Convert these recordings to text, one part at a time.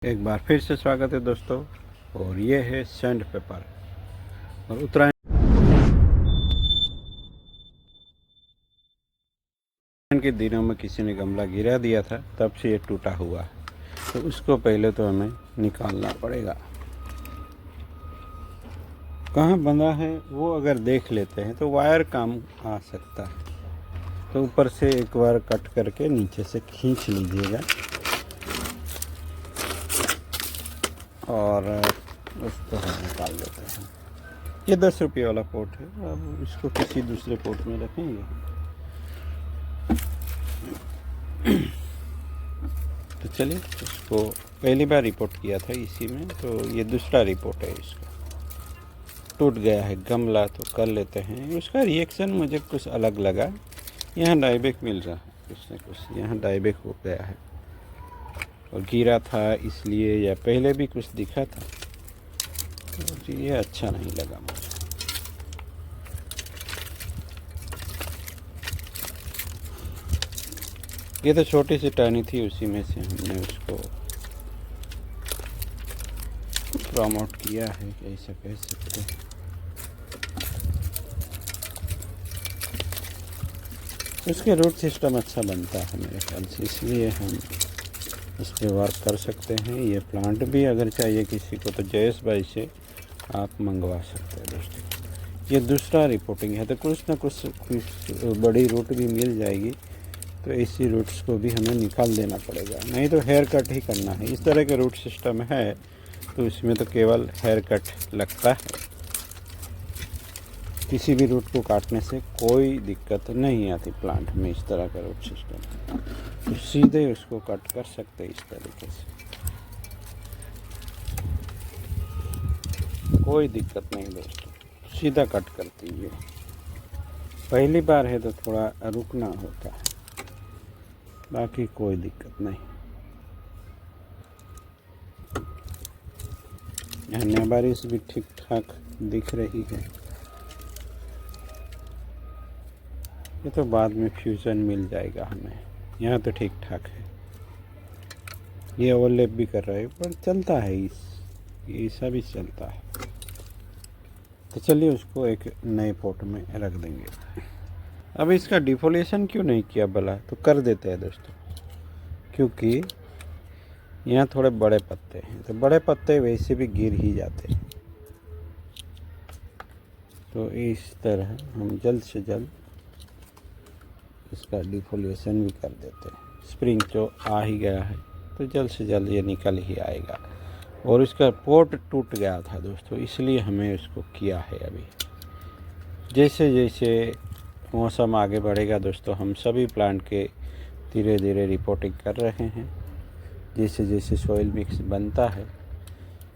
एक बार फिर से स्वागत है दोस्तों। और ये है सैंड पेपर। और उत्तरायण के दिनों में किसी ने गमला गिरा दिया था, तब से ये टूटा हुआ है। तो उसको पहले तो हमें निकालना पड़ेगा। कहाँ बंधा है वो अगर देख लेते हैं तो वायर काम आ सकता है। तो ऊपर से एक बार कट करके नीचे से खींच लीजिएगा और उसको हम निकाल लेते हैं। ये 10 रुपये वाला पोट है। अब इसको किसी दूसरे पोट में रखेंगे। तो चलिए, इसको पहली बार रिपोर्ट किया था इसी में, तो ये दूसरा रिपोर्ट है। इसका टूट गया है गमला, तो कर लेते हैं। उसका रिएक्शन मुझे कुछ अलग लगा। यहाँ डाईबैक मिल रहा है कुछ न कुछ, यहाँ डाईबैक हो गया है और गिरा था इसलिए, या पहले भी कुछ दिखा था। तो ये अच्छा नहीं लगा मुझे। ये तो छोटी सी टहनी थी, उसी में से हमने उसको प्रमोट किया है, ऐसा कह सकते हैं। उसके रूट सिस्टम अच्छा बनता है मेरे ख्याल से, इसलिए हम इस पर वर्क कर सकते हैं। ये प्लांट भी अगर चाहिए किसी को तो जयेश भाई से आप मंगवा सकते हैं दोस्तों। ये दूसरा रिपोर्टिंग है, तो कुछ ना कुछ बड़ी रूट भी मिल जाएगी। तो ऐसी रूट्स को भी हमें निकाल देना पड़ेगा, नहीं तो हेयर कट ही करना है। इस तरह के रूट सिस्टम है तो इसमें तो केवल हेयर कट लगता है। किसी भी रूट को काटने से कोई दिक्कत नहीं आती प्लांट में। इस तरह का रूट सिस्टम तो सीधे उसको कट कर सकते हैं इस तरीके से, कोई दिक्कत नहीं दोस्तों, सीधा कट कर दीजिए। पहली बार है तो थोड़ा रुकना होता है, बाकी कोई दिक्कत नहीं। यहाँ नेबारिस भी ठीक ठाक दिख रही है। ये तो बाद में फ्यूजन मिल जाएगा हमें। यहाँ तो ठीक ठाक है। ये ओवरलैप भी कर रहा है पर चलता है, ऐसा भी चलता है। तो चलिए उसको एक नए पोट में रख देंगे। अब इसका डिफोलेशन क्यों नहीं किया भला, तो कर देते हैं दोस्तों, क्योंकि यहाँ थोड़े बड़े पत्ते हैं, तो बड़े पत्ते वैसे भी गिर ही जाते हैं। तो इस तरह हम जल्द से जल्द इसका डिफोलेशन भी कर देते हैं। स्प्रिंग तो आ ही गया है, तो जल्द से जल्द ये निकल ही आएगा। और इसका पोट टूट गया था दोस्तों, इसलिए हमें इसको किया है। अभी जैसे जैसे मौसम आगे बढ़ेगा दोस्तों, हम सभी प्लांट के धीरे धीरे रिपोर्टिंग कर रहे हैं। जैसे जैसे सॉइल मिक्स बनता है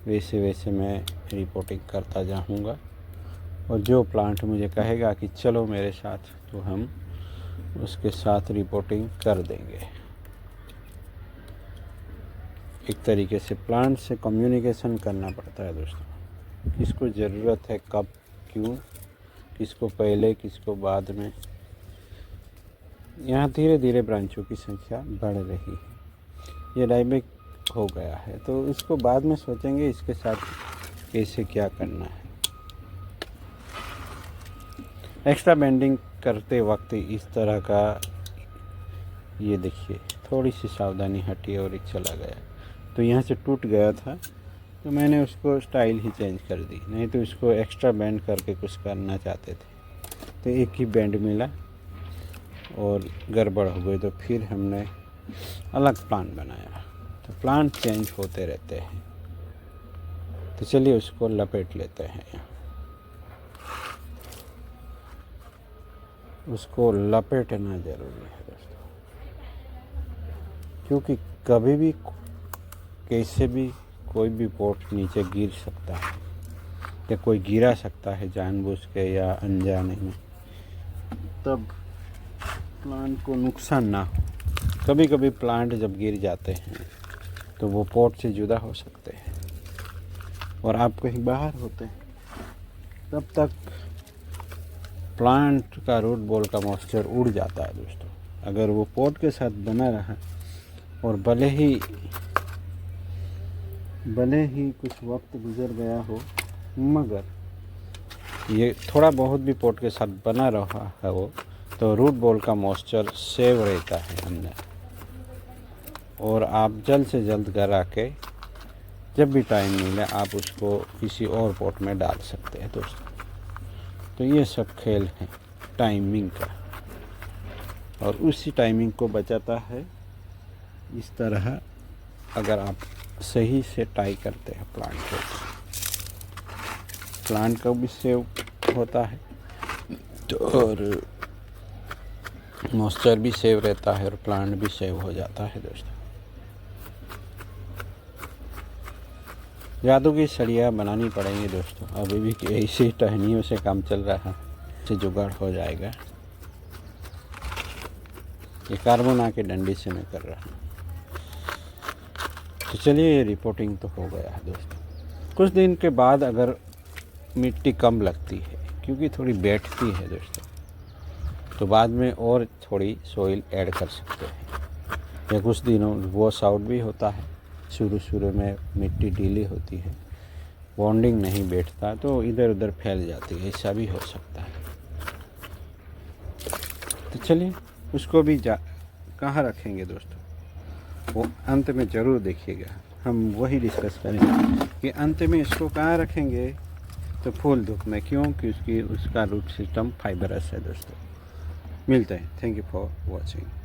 वैसे वैसे मैं रिपोर्टिंग करता जाऊंगा। और जो प्लांट मुझे कहेगा कि चलो मेरे साथ, तो हम उसके साथ रिपोर्टिंग कर देंगे। एक तरीके से प्लांट से कम्युनिकेशन करना पड़ता है दोस्तों, किसको ज़रूरत है, कब, क्यों, किसको पहले, किसको बाद में। यहाँ धीरे धीरे ब्रांचों की संख्या बढ़ रही है। ये डाईबैक हो गया है, तो इसको बाद में सोचेंगे इसके साथ कैसे क्या करना है। एक्स्ट्रा बेंडिंग करते वक्त इस तरह का, ये देखिए थोड़ी सी सावधानी हटी और एक चला गया। तो यहाँ से टूट गया था, तो मैंने उसको स्टाइल ही चेंज कर दी, नहीं तो इसको एक्स्ट्रा बेंड करके कुछ करना चाहते थे। तो एक ही बेंड मिला और गड़बड़ हो गई, तो फिर हमने अलग प्लांट बनाया। तो प्लांट चेंज होते रहते हैं। तो चलिए उसको लपेट लेते हैं। उसको लपेटना ज़रूरी है दोस्तों, क्योंकि कभी भी कैसे भी कोई भी पोट नीचे गिर सकता है, या कोई गिरा सकता है जानबूझ के या अनजाने में, तब प्लांट को नुकसान ना हो। कभी कभी प्लांट जब गिर जाते हैं तो वो पोट से जुदा हो सकते हैं और आप कहीं बाहर होते हैं, तब तक प्लांट का रूट बॉल का मॉइस्चर उड़ जाता है दोस्तों। अगर वो पोट के साथ बना रहा और भले ही भले ही कुछ वक्त गुजर गया हो, मगर ये थोड़ा बहुत भी पोट के साथ बना रहा है वो, तो रूट बॉल का मॉइस्चर सेव रहता है अंदर। और आप जल्द से जल्द घर आके जब भी टाइम मिले आप उसको किसी और पॉट में डाल सकते हैं दोस्तों। तो ये सब खेल है टाइमिंग का, और उसी टाइमिंग को बचाता है इस तरह अगर आप सही से टाई करते हैं प्लांट का भी सेव होता है, तो और मॉइस्चर भी सेव रहता है और प्लांट भी सेव हो जाता है दोस्तों। जादू की सड़ियाँ बनानी पड़ेंगी दोस्तों, अभी भी ऐसी टहनियों से काम चल रहा है, से जुगाड़ हो जाएगा। ये कार्बन आके डंडी से मैं कर रहा हूँ। तो चलिए, ये रिपोर्टिंग तो हो गया है दोस्तों। कुछ दिन के बाद अगर मिट्टी कम लगती है क्योंकि थोड़ी बैठती है दोस्तों, तो बाद में और थोड़ी सॉइल ऐड कर सकते हैं, या कुछ दिनों वॉश आउट भी होता है। शुरू में मिट्टी ढीली होती है, बॉन्डिंग नहीं बैठता, तो इधर उधर फैल जाती है, ऐसा भी हो सकता है। तो चलिए, उसको भी कहाँ रखेंगे दोस्तों, वो अंत में ज़रूर देखिएगा। हम वही डिस्कस करेंगे कि अंत में इसको कहाँ रखेंगे। तो फूल धूप में, क्योंकि उसका रूट सिस्टम फाइबरस है दोस्तों। मिलते हैं। Thank you for watching.